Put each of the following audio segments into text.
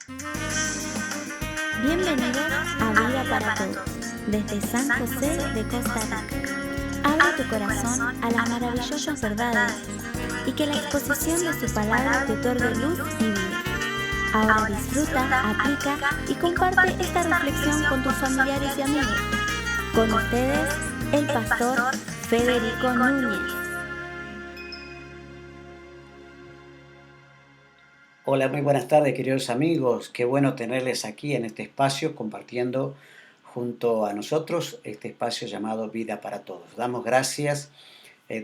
Bienvenidos a Vida para Todos, desde San José de Costa Rica. Abre tu corazón a las maravillosas verdades y que la exposición de su palabra te otorgue luz y vida. Ahora disfruta, aplica y comparte esta reflexión con tus familiares y amigos. Con ustedes, el pastor Federico Núñez. Hola, muy buenas tardes, queridos amigos. Qué bueno tenerles aquí en este espacio compartiendo junto a nosotros este espacio llamado Vida para Todos. Damos gracias,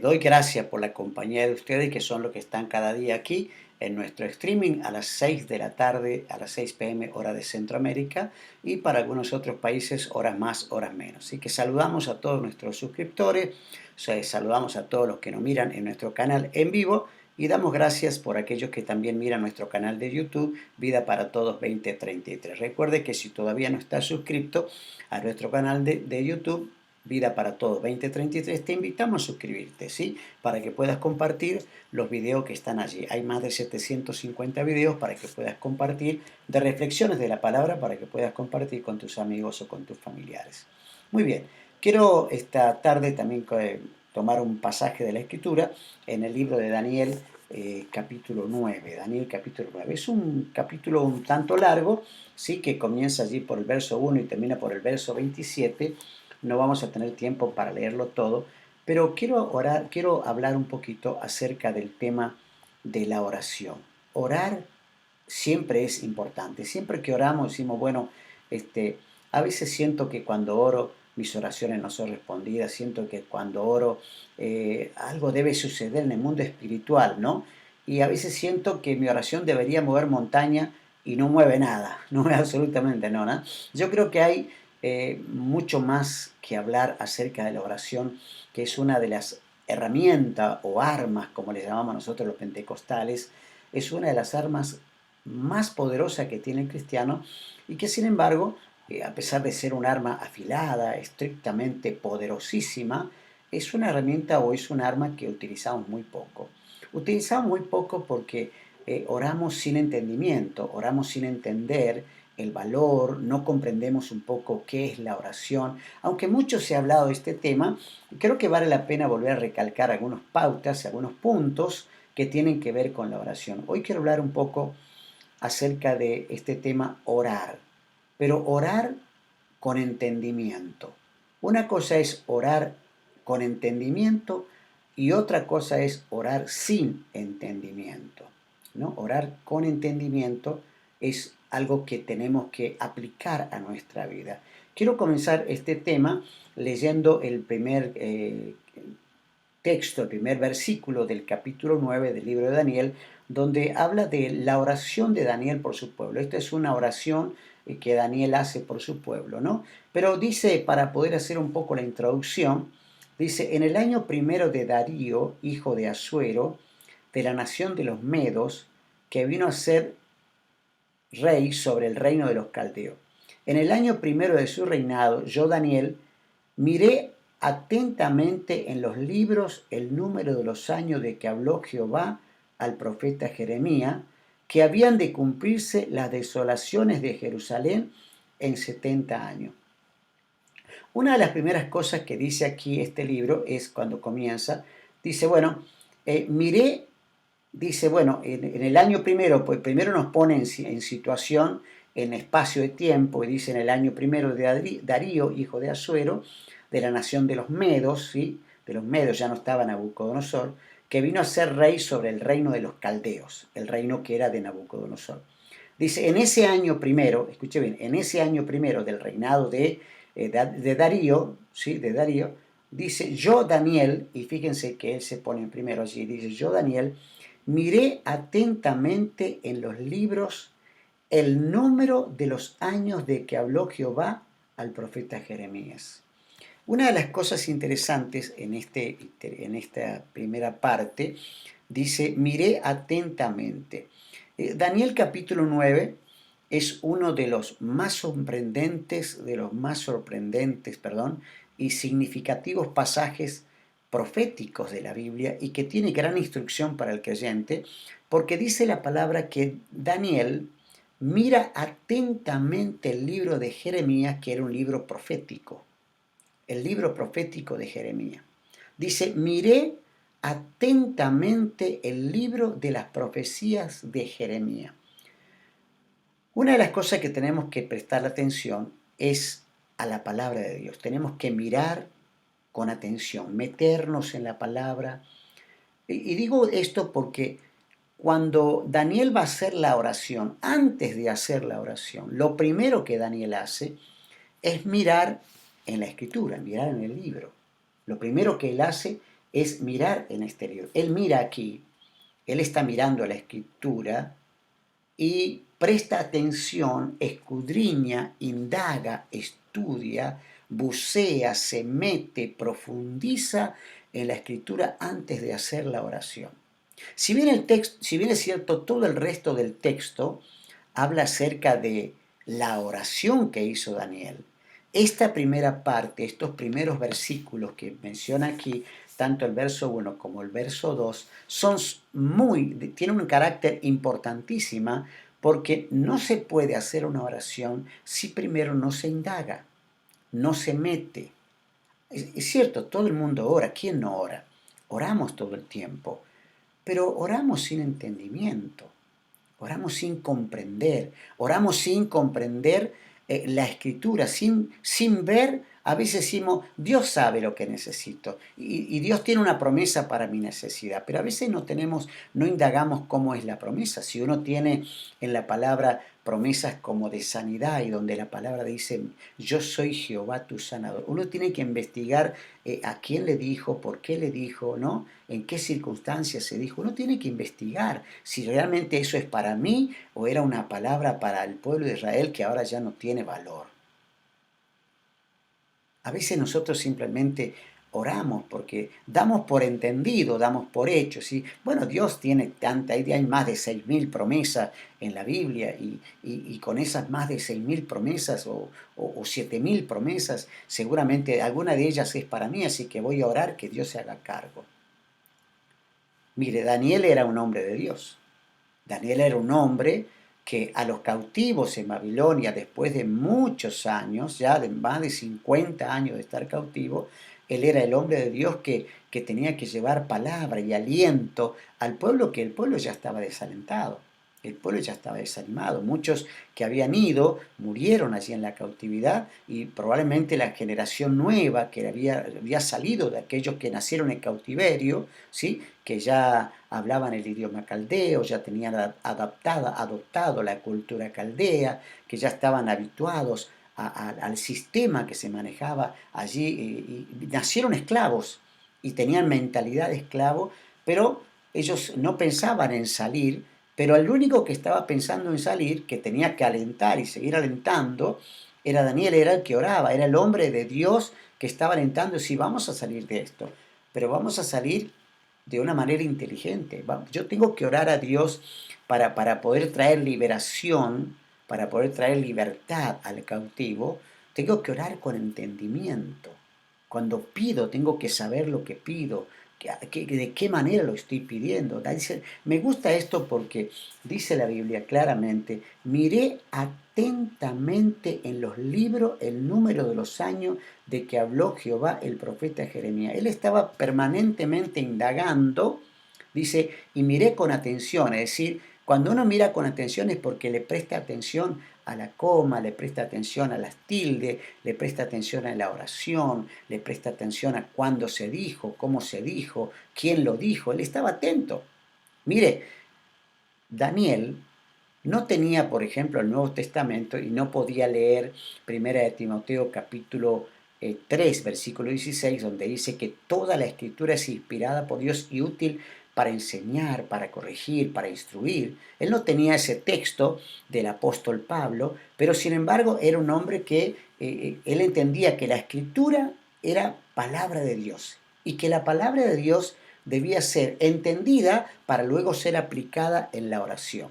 doy gracias por la compañía de ustedes que son los que están cada día aquí en nuestro streaming a las 6 de la tarde, a las 6 p.m. hora de Centroamérica y para algunos otros países horas más, horas menos. Así que saludamos a todos nuestros suscriptores, saludamos a todos los que nos miran en nuestro canal en vivo. Y damos gracias por aquellos que también miran nuestro canal de YouTube, Vida para Todos 2033. Recuerde que si todavía no estás suscrito a nuestro canal de YouTube, Vida para Todos 2033, te invitamos a suscribirte, ¿sí? Para que puedas compartir los videos que están allí. Hay más de 750 videos para que puedas compartir, de reflexiones de la palabra, para que puedas compartir con tus amigos o con tus familiares. Muy bien, quiero esta tarde también tomar un pasaje de la Escritura en el libro de Daniel, capítulo 9. Daniel capítulo 9. Es un capítulo un tanto largo, sí, que comienza allí por el verso 1 y termina por el verso 27. No vamos a tener tiempo para leerlo todo, pero quiero hablar un poquito acerca del tema de la oración. Orar siempre es importante. Siempre que oramos decimos, bueno, a veces siento que cuando oro mis oraciones no son respondidas, siento que cuando oro algo debe suceder en el mundo espiritual, ¿no? Y a veces siento que mi oración debería mover montaña y no mueve nada, no mueve absolutamente nada, ¿no? Yo creo que hay mucho más que hablar acerca de la oración, que es una de las herramientas o armas, como les llamamos nosotros los pentecostales, es una de las armas más poderosa que tiene el cristiano y que sin embargo, a pesar de ser un arma afilada, estrictamente poderosísima, es una herramienta o es un arma que utilizamos muy poco. Utilizamos muy poco porque oramos sin entendimiento, oramos sin entender el valor, no comprendemos un poco qué es la oración. Aunque mucho se ha hablado de este tema, creo que vale la pena volver a recalcar algunas pautas, algunos puntos que tienen que ver con la oración. Hoy quiero hablar un poco acerca de este tema orar, pero orar con entendimiento. Una cosa es orar con entendimiento y otra cosa es orar sin entendimiento, ¿no? Orar con entendimiento es algo que tenemos que aplicar a nuestra vida. Quiero comenzar este tema leyendo el primer texto, el primer versículo del capítulo 9 del libro de Daniel, donde habla de la oración de Daniel por su pueblo. Esta es una oración que Daniel hace por su pueblo, ¿no? Pero dice, para poder hacer un poco la introducción, dice, en el año primero de Darío, hijo de Asuero, de la nación de los Medos, que vino a ser rey sobre el reino de los caldeos. En el año primero de su reinado, yo, Daniel, miré atentamente en los libros el número de los años de que habló Jehová al profeta Jeremías, que habían de cumplirse las desolaciones de Jerusalén en 70 años. Una de las primeras cosas que dice aquí este libro es cuando comienza, dice, bueno, miré, dice, bueno, en el año primero, pues primero nos pone en situación, en espacio de tiempo, y dice en el año primero de Darío, hijo de Asuero, de la nación de los Medos, ¿sí? De los Medos ya no estaba Nabucodonosor, que vino a ser rey sobre el reino de los caldeos, el reino que era de Nabucodonosor. Dice, en ese año primero, escuche bien, en ese año primero del reinado de Darío, ¿sí? De Darío, dice, yo Daniel, y fíjense que él se pone primero allí, dice, yo Daniel, miré atentamente en los libros el número de los años de que habló Jehová al profeta Jeremías. Una de las cosas interesantes en esta primera parte, dice, miré atentamente. Daniel capítulo 9 es uno de los más sorprendentes, y significativos pasajes proféticos de la Biblia y que tiene gran instrucción para el creyente, porque dice la palabra que Daniel mira atentamente el libro de Jeremías, que era un libro profético, el libro profético de Jeremías. Dice, miré atentamente el libro de las profecías de Jeremías. Una de las cosas que tenemos que prestar atención es a la palabra de Dios. Tenemos que mirar con atención, meternos en la palabra. Y digo esto porque cuando Daniel va a hacer la oración, antes de hacer la oración, lo primero que Daniel hace es mirar en la escritura, mirar en el libro. Lo primero que él hace es mirar en exterior. Él mira aquí, él está mirando la escritura y presta atención, escudriña, indaga, estudia, bucea, se mete, profundiza en la escritura antes de hacer la oración. Si bien es cierto, todo el resto del texto habla acerca de la oración que hizo Daniel, esta primera parte, estos primeros versículos que menciona aquí, tanto el verso 1 como el verso 2, tienen un carácter importantísimo porque no se puede hacer una oración si primero no se indaga, no se mete. Es cierto, todo el mundo ora. ¿Quién no ora? Oramos todo el tiempo, pero oramos sin entendimiento, oramos sin comprender la escritura, sin ver. A veces decimos, Dios sabe lo que necesito y Dios tiene una promesa para mi necesidad, pero a veces no indagamos cómo es la promesa. Si uno tiene en la palabra promesas como de sanidad y donde la palabra dice, yo soy Jehová tu sanador, uno tiene que investigar a quién le dijo, por qué le dijo, ¿no? En qué circunstancias se dijo. Uno tiene que investigar si realmente eso es para mí o era una palabra para el pueblo de Israel que ahora ya no tiene valor. A veces nosotros simplemente oramos porque damos por entendido, damos por hecho, ¿sí? Bueno, Dios tiene hay más de 6.000 promesas en la Biblia y con esas más de 6.000 promesas o 7.000 promesas, seguramente alguna de ellas es para mí, así que voy a orar que Dios se haga cargo. Mire, Daniel era un hombre de Dios. Daniel era un hombre que a los cautivos en Babilonia, después de muchos años, ya de más de 50 años de estar cautivo, él era el hombre de Dios que tenía que llevar palabra y aliento al pueblo, que el pueblo ya estaba desalentado, el pueblo ya estaba desanimado. Muchos que habían ido murieron allí en la cautividad y probablemente la generación nueva que había salido de aquellos que nacieron en cautiverio, ¿sí? Que ya hablaban el idioma caldeo, ya tenían adoptado la cultura caldea, que ya estaban habituados al sistema que se manejaba allí, y nacieron esclavos y tenían mentalidad de esclavo, pero ellos no pensaban en salir, pero el único que estaba pensando en salir, que tenía que alentar y seguir alentando, era Daniel, era el que oraba, era el hombre de Dios que estaba alentando, sí, vamos a salir de esto, pero vamos a salir de una manera inteligente. Yo tengo que orar a Dios para poder traer liberación, para poder traer libertad al cautivo. Tengo que orar con entendimiento. Cuando pido, tengo que saber lo que pido, de qué manera lo estoy pidiendo. Me gusta esto porque dice la Biblia claramente, miré atentamente en los libros el número de los años de que habló Jehová el profeta Jeremías. Él estaba permanentemente indagando, dice, y miré con atención, es decir, cuando uno mira con atención es porque le presta atención a la coma, le presta atención a las tildes, le presta atención a la oración, le presta atención a cuándo se dijo, cómo se dijo, quién lo dijo. Él estaba atento. Mire, Daniel no tenía, por ejemplo, el Nuevo Testamento y no podía leer Primera de Timoteo capítulo 3, versículo 16, donde dice que toda la escritura es inspirada por Dios y útil para enseñar, para corregir, para instruir. Él no tenía ese texto del apóstol Pablo, pero sin embargo era un hombre que él entendía que la escritura era palabra de Dios y que la palabra de Dios debía ser entendida para luego ser aplicada en la oración.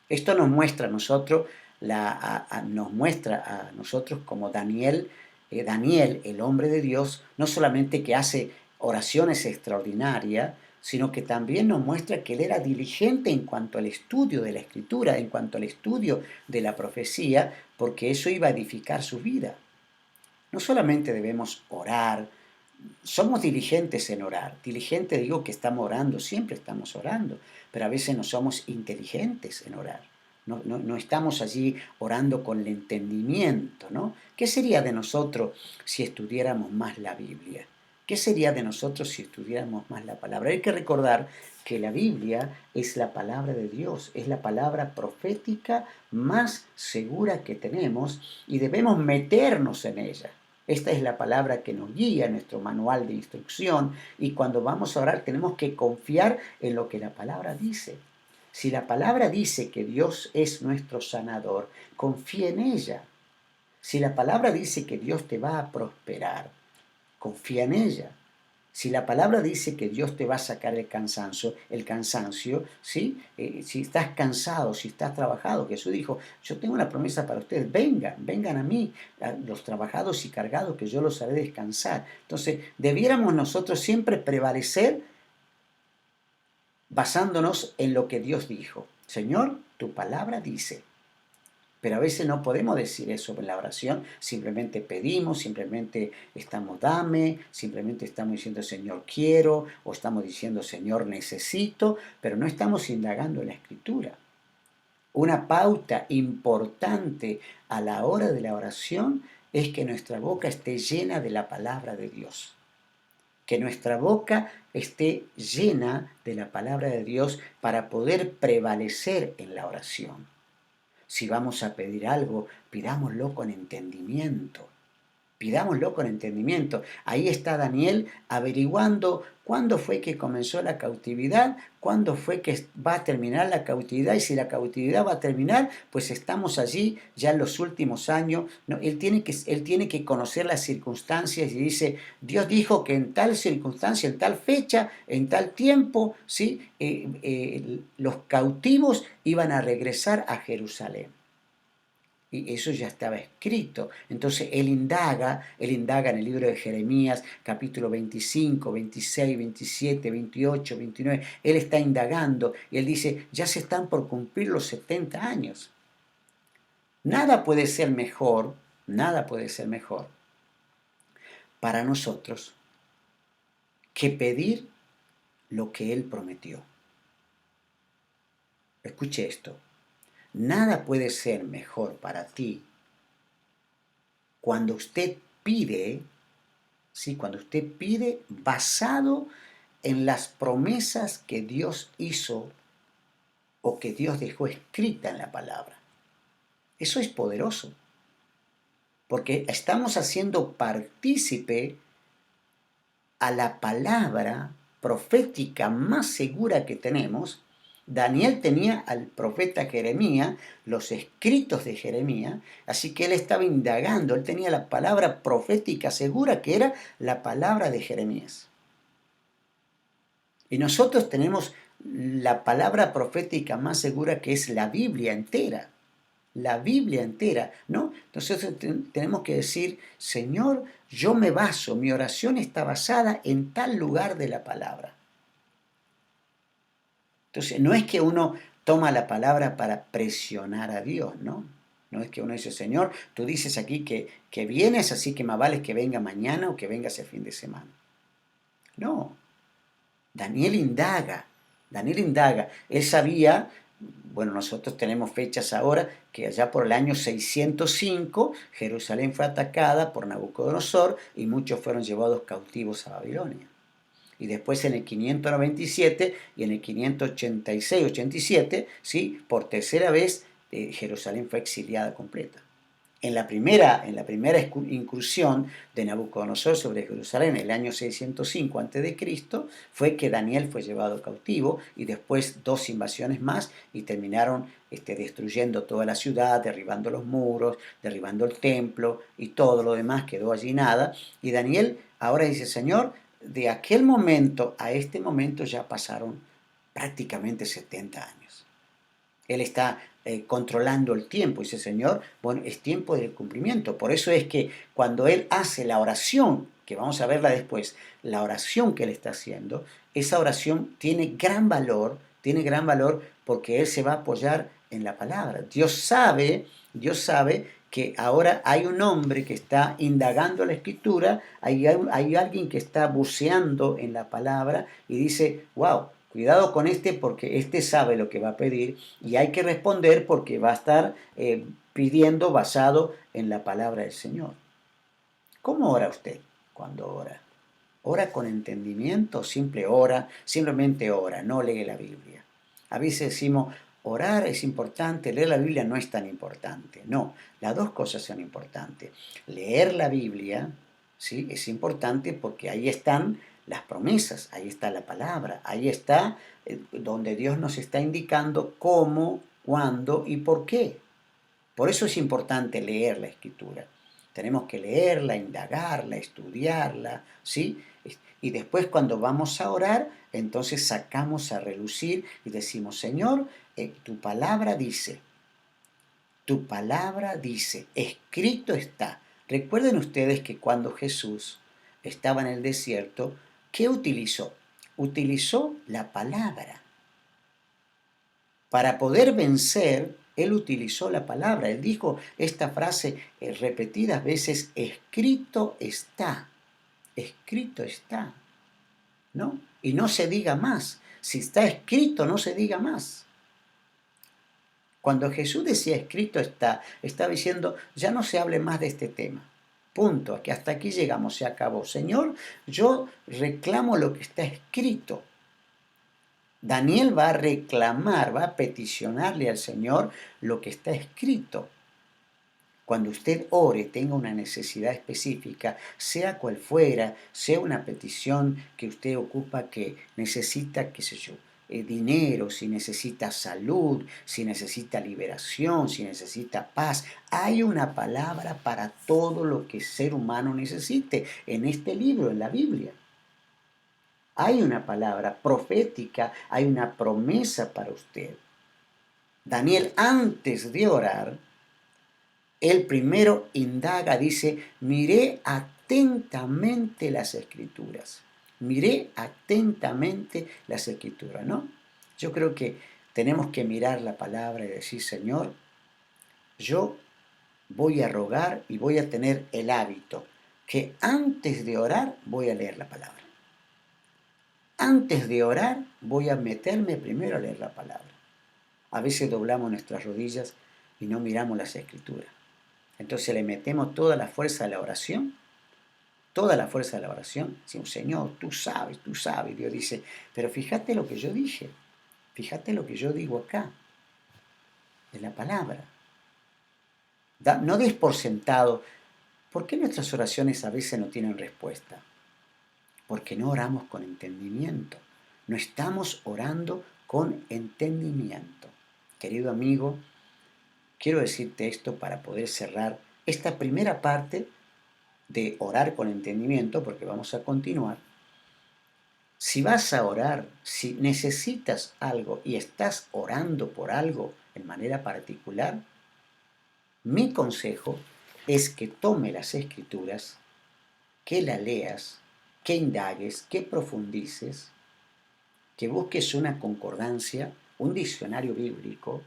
Esto nos muestra a nosotros, como Daniel, el hombre de Dios, no solamente que hace oraciones extraordinarias, sino que también nos muestra que él era diligente en cuanto al estudio de la Escritura, en cuanto al estudio de la profecía, porque eso iba a edificar su vida. No solamente debemos orar, somos diligentes en orar. Diligente digo que estamos orando, siempre estamos orando, pero a veces no somos inteligentes en orar. No estamos allí orando con el entendimiento, ¿no? ¿Qué sería de nosotros si estudiáramos más la Biblia? ¿Qué sería de nosotros si estudiáramos más la palabra? Hay que recordar que la Biblia es la palabra de Dios, es la palabra profética más segura que tenemos y debemos meternos en ella. Esta es la palabra que nos guía en nuestro manual de instrucción y cuando vamos a orar tenemos que confiar en lo que la palabra dice. Si la palabra dice que Dios es nuestro sanador, confía en ella. Si la palabra dice que Dios te va a prosperar, confía en ella. Si la palabra dice que Dios te va a sacar el cansancio, ¿sí? Si estás cansado, si estás trabajado, Jesús dijo, yo tengo una promesa para ustedes, vengan a mí, a los trabajados y cargados, que yo los haré descansar. Entonces, debiéramos nosotros siempre prevalecer basándonos en lo que Dios dijo. Señor, tu palabra dice. Pero a veces no podemos decir eso en la oración, simplemente pedimos, simplemente estamos dame, simplemente estamos diciendo Señor quiero, o estamos diciendo Señor necesito, pero no estamos indagando en la Escritura. Una pauta importante a la hora de la oración es que nuestra boca esté llena de la palabra de Dios. Que nuestra boca esté llena de la palabra de Dios para poder prevalecer en la oración. Si vamos a pedir algo, pidámoslo con entendimiento. Pidámoslo con entendimiento. Ahí está Daniel averiguando cuándo fue que comenzó la cautividad, cuándo fue que va a terminar la cautividad y si la cautividad va a terminar, pues estamos allí ya en los últimos años. No, él tiene que conocer las circunstancias y dice, Dios dijo que en tal circunstancia, en tal fecha, en tal tiempo, ¿sí? Los cautivos iban a regresar a Jerusalén. Y eso ya estaba escrito. Entonces él indaga en el libro de Jeremías, capítulo 25, 26, 27, 28, 29. Él está indagando y él dice, ya se están por cumplir los 70 años. Nada puede ser mejor para nosotros que pedir lo que él prometió. Escuche esto. Nada puede ser mejor para ti cuando usted pide, ¿sí? Cuando usted pide basado en las promesas que Dios hizo o que Dios dejó escrita en la palabra. Eso es poderoso, porque estamos haciendo partícipe a la palabra profética más segura que tenemos. Daniel tenía al profeta Jeremías, los escritos de Jeremías, así que él estaba indagando, él tenía la palabra profética segura que era la palabra de Jeremías. Y nosotros tenemos la palabra profética más segura que es la Biblia entera. La Biblia entera, ¿no? Entonces tenemos que decir, Señor, yo me baso, mi oración está basada en tal lugar de la palabra. Entonces, no es que uno toma la palabra para presionar a Dios, ¿no? No es que uno dice, Señor, tú dices aquí que vienes, así que más vale que venga mañana o que venga ese fin de semana. No. Daniel indaga. Él sabía, bueno, nosotros tenemos fechas ahora, que allá por el año 605, Jerusalén fue atacada por Nabucodonosor y muchos fueron llevados cautivos a Babilonia. Y después en el 597 y en el 586-87, ¿sí? Por tercera vez Jerusalén fue exiliada completa. En la primera incursión de Nabucodonosor sobre Jerusalén, en el año 605 a.C., fue que Daniel fue llevado cautivo y después 2 invasiones más y terminaron destruyendo toda la ciudad, derribando los muros, derribando el templo y todo lo demás, quedó allí nada. Y Daniel ahora dice, Señor, de aquel momento a este momento ya pasaron prácticamente 70 años. Él está controlando el tiempo. Dice, Señor, bueno, es tiempo del cumplimiento. Por eso es que cuando Él hace la oración, que vamos a verla después, la oración que Él está haciendo, esa oración tiene gran valor porque Él se va a apoyar en la palabra. Dios sabe que ahora hay un hombre que está indagando la Escritura, hay alguien que está buceando en la palabra y dice, wow, cuidado con este porque este sabe lo que va a pedir y hay que responder porque va a estar pidiendo basado en la palabra del Señor. ¿Cómo ora usted cuando ora? ¿Ora con entendimiento? Simplemente ora, no lee la Biblia. A veces decimos, orar es importante, leer la Biblia no es tan importante. No, las dos cosas son importantes. Leer la Biblia, ¿sí?, es importante porque ahí están las promesas, ahí está la palabra, ahí está donde Dios nos está indicando cómo, cuándo y por qué. Por eso es importante leer la Escritura. Tenemos que leerla, indagarla, estudiarla, ¿sí? Y después cuando vamos a orar, entonces sacamos a relucir y decimos, Señor, tu palabra dice, escrito está. Recuerden ustedes que cuando Jesús estaba en el desierto, ¿qué utilizó? Utilizó la palabra. Para poder vencer, Él utilizó la palabra. Él dijo esta frase repetidas veces, escrito está, ¿no? Y no se diga más. Si está escrito, no se diga más. Cuando Jesús decía escrito está, estaba diciendo, ya no se hable más de este tema. Punto, que hasta aquí llegamos, se acabó. Señor, yo reclamo lo que está escrito. Daniel va a reclamar, va a peticionarle al Señor lo que está escrito. Cuando usted ore, tenga una necesidad específica, sea cual fuera, sea una petición que usted ocupa que necesita, qué sé yo, dinero, si necesita salud, si necesita liberación, si necesita paz. Hay una palabra para todo lo que el ser humano necesite en este libro, en la Biblia. Hay una palabra profética, hay una promesa para usted. Daniel, antes de orar, él primero indaga, dice, miré atentamente las Escrituras. Miré atentamente las Escrituras, ¿no? Yo creo que tenemos que mirar la palabra y decir, Señor, yo voy a rogar y voy a tener el hábito que antes de orar voy a leer la palabra. Antes de orar voy a meterme primero a leer la palabra. A veces doblamos nuestras rodillas y no miramos las Escrituras. Entonces le metemos toda la fuerza a la oración. Decimos, Señor, tú sabes. Dios dice, pero fíjate lo que yo dije. Fíjate lo que yo digo acá. En la palabra. No des por sentado. ¿Por qué nuestras oraciones a veces no tienen respuesta? Porque no oramos con entendimiento. No estamos orando con entendimiento. Querido amigo, quiero decirte esto para poder cerrar esta primera parte de orar con entendimiento, porque vamos a continuar. Si vas a orar, si necesitas algo y estás orando por algo en manera particular, mi consejo es que tome las Escrituras, que la leas, que indagues, que profundices, que busques una concordancia, un diccionario bíblico,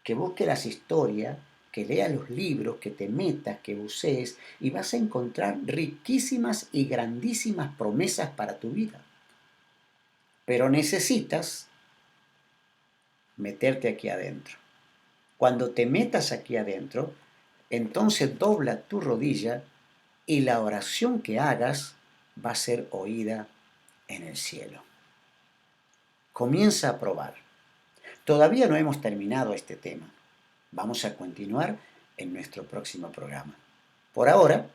que busques las historias, que leas los libros, que te metas, que bucees, y vas a encontrar riquísimas y grandísimas promesas para tu vida. Pero necesitas meterte aquí adentro. Cuando te metas aquí adentro, entonces dobla tu rodilla y la oración que hagas va a ser oída en el cielo. Comienza a probar. Todavía no hemos terminado este tema. Vamos a continuar en nuestro próximo programa. Por ahora,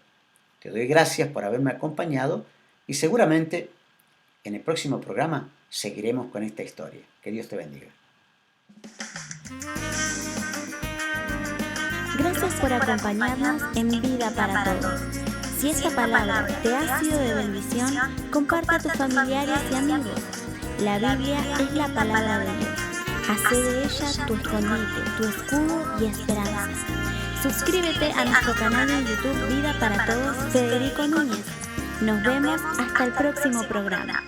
te doy gracias por haberme acompañado y seguramente en el próximo programa seguiremos con esta historia. Que Dios te bendiga. Gracias por acompañarnos en Vida para Todos. Si esta palabra te ha sido de bendición, comparte a tus familiares y amigos. La Biblia es la palabra de Dios. Hacé de ella tu escondite, tu escudo y esperanza. Suscríbete a nuestro canal en YouTube Vida para Todos Federico Núñez. Nos vemos hasta el próximo programa.